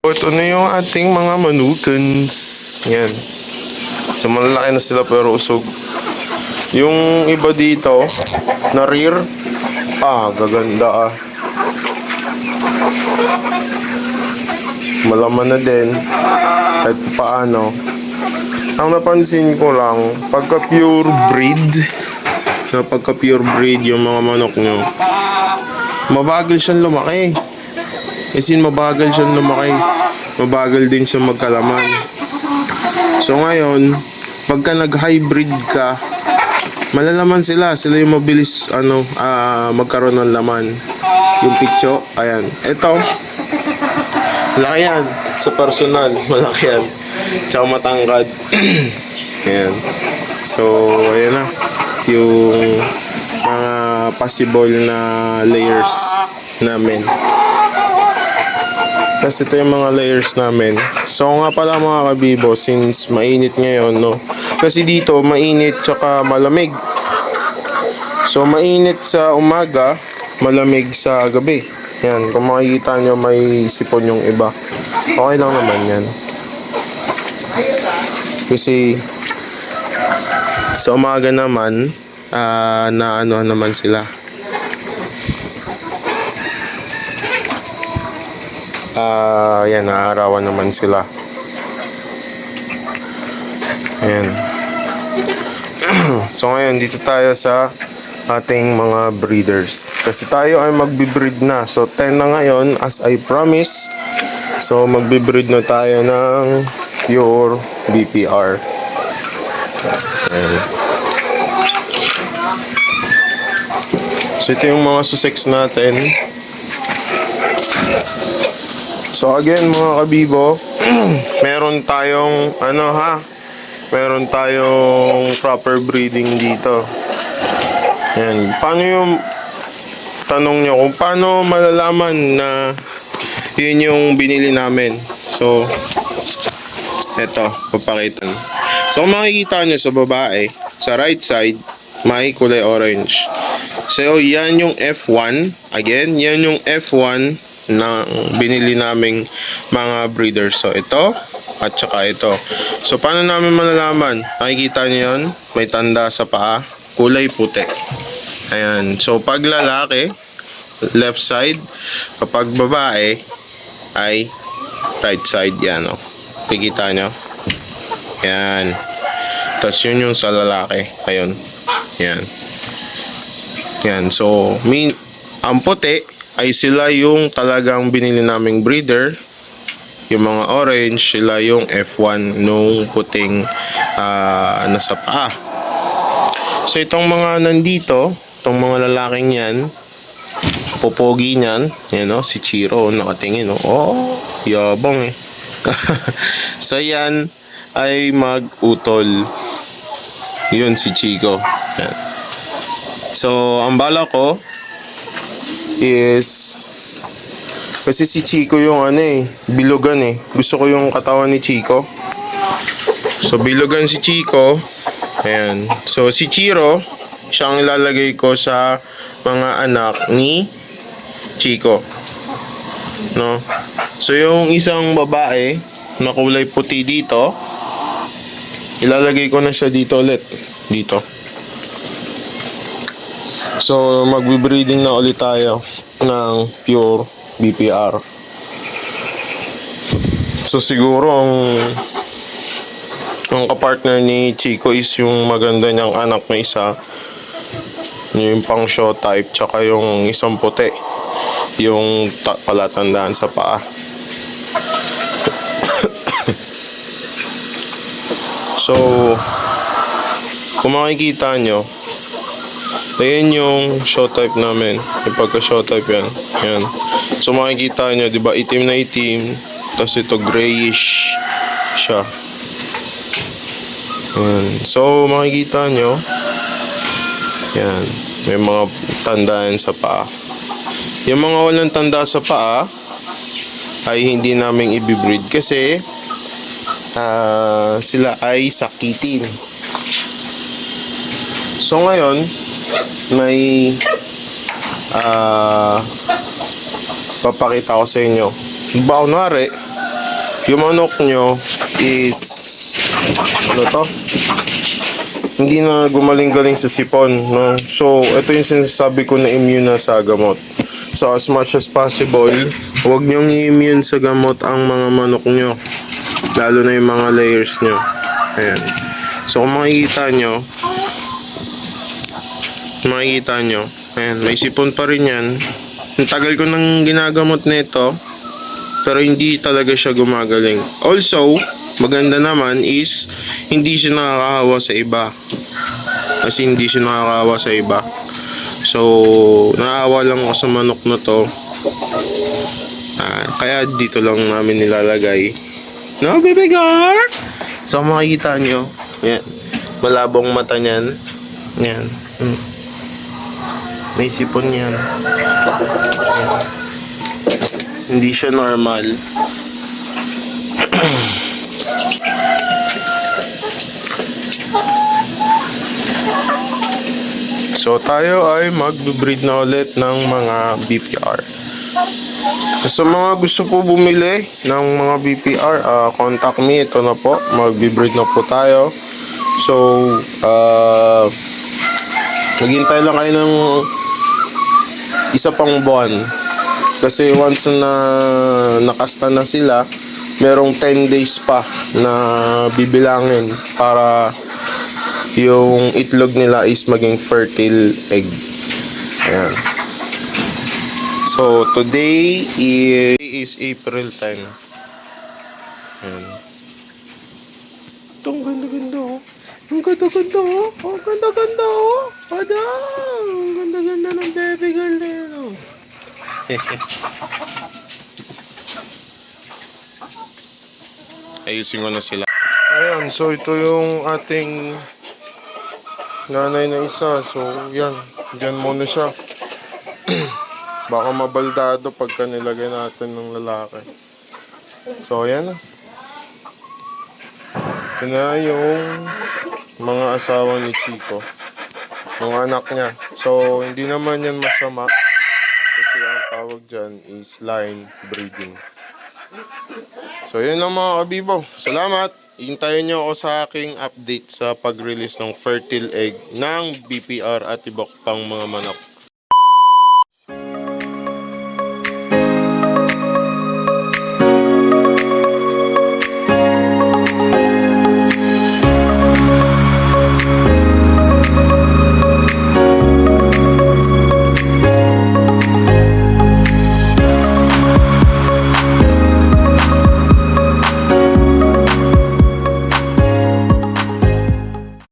Ito na yung ating mga manukans. Yan. So malalaki na sila pero usog. Yung iba dito na rear, gaganda ah. Malaman na din kahit paano. Ang napansin ko lang, pagka pure breed yung mga manok nyo, mabagal siyang lumaki. Kasi mabagal siyang lumaki. Mabagal din siya magkalaman. So ngayon, pagka nag-hybrid ka, malalaman sila. Sila yung mabilis magkaroon ng laman. Yung pitcho, ayan. Ito, malaki yan. Sa personal, malaki yan. Tsaka matangkad. Ayan. So, ayan na. Yung mga possible na layers namin. Kasi ito yung mga layers namin. So nga pala mga kabibo, since mainit ngayon, no? Kasi dito, mainit tsaka malamig. So mainit sa umaga, malamig sa gabi. Yan, kung makikita nyo may sipon yung iba. Okay lang naman yan. Kasi sa umaga naman, na ano naman sila. Yan, naarawan naman sila. Ayan. So ngayon, dito tayo sa ating mga breeders. Kasi tayo ay magbe-breed na. So 10 na ngayon, as I promise. So magbe-breed na tayo ng pure BPR. Ayan. So ito yung mga Sussex natin. So again mga kabibo, meron tayong meron tayong proper breeding dito. Ayan. Paano yung tanong nyo kung paano malalaman na yun yung binili namin? So eto, papakita. So kung makikita nyo sa babae, sa right side may kulay orange. So yan yung F1. Again, yan yung F1 na binili naming mga breeders. So ito at saka ito. So paano namin malalaman? Makikita niyo yun, may tanda sa paa, kulay puti. Ayan. So pag lalaki, left side. Kapag babae ay right side. Yan o. Makikita nyo. Yan. Tapos yun yung sa lalaki. Ayun. Yan. Yan. So ang puti ay sila yung talagang binili naming breeder. Yung mga orange, sila yung F1 nung puting nasa paa. So itong mga nandito, itong mga lalaking yan, popogi niyan, yan o, si Chiro, nakatingin o. Oh, yabang eh. So yan ay mag-utol. Yun si Chico. Yan. So ang bala ko is kasi si Chico yung bilugan eh. Gusto ko yung katawan ni Chico. So bilugan si Chico. Ayan. So si Chiro, siyang ilalagay ko sa mga anak ni Chico. No? So yung isang babae na kulay puti dito, ilalagay ko na siya dito ulit. Dito. So magbe-breeding na ulit tayo ng pure BPR. So siguro ang kapartner ni Chico is yung maganda niyang anak na isa, yung pang show type, tsaka yung isang puti, yung palatandaan sa paa. So kung makikita nyo, ayan yung show type namin. Yung pagka show type yan. Ayan. So makikita nyo, diba, itim na itim. Tapos ito grayish siya. Ayan. So makikita nyo, yan, may mga tandaan sa paa. Yung mga walang tanda sa paa ay hindi namin i-breed kasi sila ay sakitin. So ngayon may papakita ko sa inyo. Kunwari, yung manok nyo is, ano to? Hindi na gumaling-galing sa sipon, no? So, ito yung sinasabi ko na immune na sa gamot. So, as much as possible, huwag nyong i-immune sa gamot ang mga manok nyo. Lalo na yung mga layers nyo. Ayan. So, kung makikita nyo, ayan, may sipon pa rin yan. Ang tagal ko nang ginagamot nito, pero hindi talaga siya gumagaling. Also, maganda naman is hindi siya nakakahawa sa iba. Kasi hindi siya nakakahawa sa iba. So, naawa lang ako sa manok na to. Kaya dito lang namin nilalagay. No, baby girl? So, makikita nyo. Yan. Malabong mata niyan. Yan. May sipon yan. Yan. Hindi siya normal. So tayo ay mag-breed na ulit ng mga BPR. So, sa mga gusto po bumili ng mga BPR, contact me. Ito na po, mag-breed na po tayo. So, naghintay lang kayo ng isa pang buwan. Kasi once na nakasta na sila, merong 10 days pa na bibilangin para yung itlog nila is maging fertile egg. Ayan. So, today is April 10. Ayan. Ito, ang ganda-ganda oh. Ang ganda-ganda oh. Ang ganda-ganda oh. Padang! Ang ganda-ganda ng baby girl na yun oh. Ayusin ko na sila. Ayan, so ito yung ating nanay na isa. So, yan. Diyan muna siya. Baka mabaldado pagka nilagay natin ng lalaki. So, ayan na. Ito na yung mga asawa ni Chico. Mga anak niya. So, hindi naman yan masama. Kasi ang tawag dyan is line breeding. So, yun lang mga kabibo. Salamat! Hintayin nyo ako sa aking update sa pag-release ng fertile egg ng BPR at ibang pang mga manok.